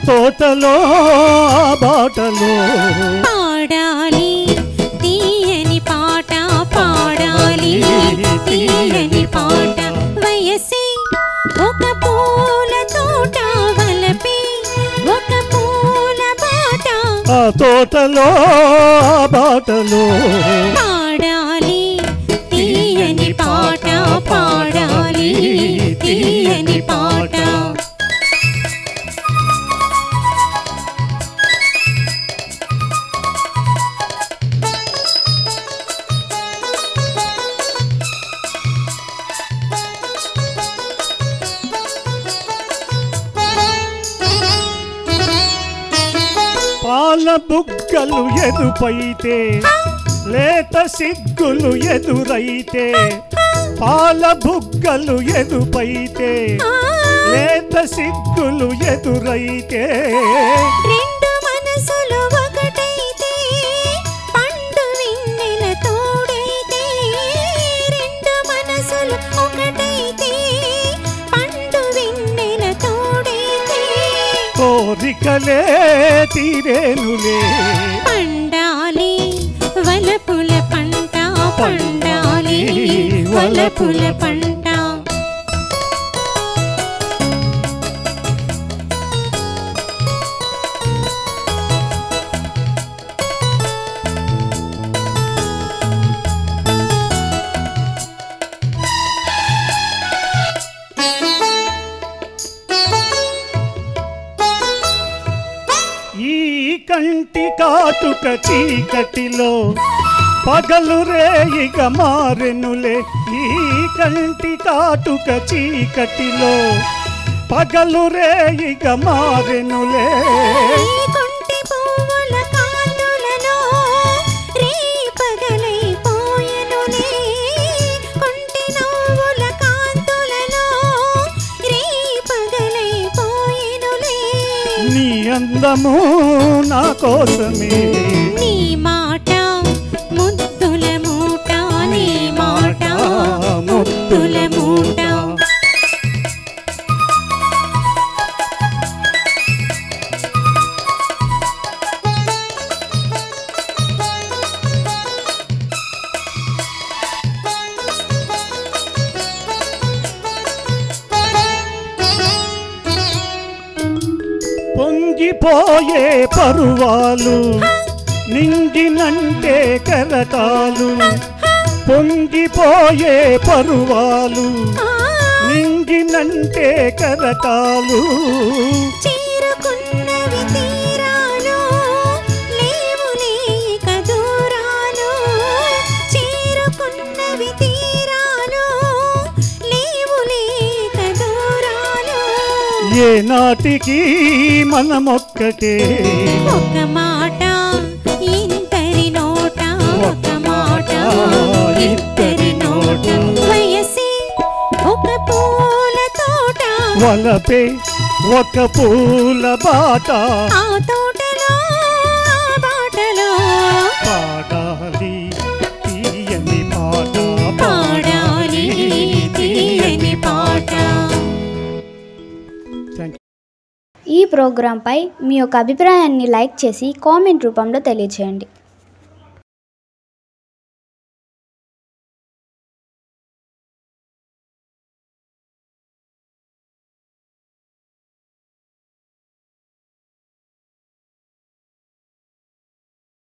తోటలో బాటలో పాడాలి తీయని పాట పాడాలి తీయని పాట వయసే ఒక పూల తోట వలపే ఒక పూల బాట తోటలో బాటలో పాడాలి తీయని పాట పాడాలి తీయని పాట పాల బుగ్గలు ఎదుపైతే లేత సిగ్గులు ఎదురైతే పాల బుగ్గలు ఎదుపైతే లేత సిగ్గులు ఎదురైతే రెండు మనసులు ఒకటైతే పండు వెన్నెల తోడైతే రెండు మనసులు ఒకటైతే పండు వెన్నెల తోడైతే కోరికలే తీరేనులే పండాలి వలపుల పంట పండాలి వలపుల పంట కంటి కాటుక చీకటిలో పగలు రేయిగా మారెనులే ఈ కంటి కాటుక చీకటిలో పగలు రేయిగా మారెనులే కొంటి పువ్వుల కాంతులలో రే పగలైపోయెనులే కొంటి నవ్వుల కాంతులలో రే పగలైపోయెనులే నీ అందము నా కోసమే నీ మాట ముద్దుల మూట నీ మాట ముద్దుల మూట పొంగిపోయే పరువాలు నింగినంటే కెరటాలు పొంగిపోయే పరువాలు నింగినంటే కెరటాలు చేరుకున్నవి తీరాలు లేవులే కదూరాలు చేరుకున్నవి తీరాలు లేవులే కదూరాలు ఏనాటికి మనమొక్కటే ఒక మాట ఇంతరి నోట ఒక మాట ఇద్దరి నోట వయసే ఒక పూల తోట వలపే ఒక పూల బాట ఆ తోటలో ఆ బాటలో పాడాలి తీయని పాట పాడాలి తీయని పాట. ఈ ప్రోగ్రాంపై మీ యొక్క అభిప్రాయాన్ని లైక్ చేసి కామెంట్ రూపంలో తెలియజేయండి.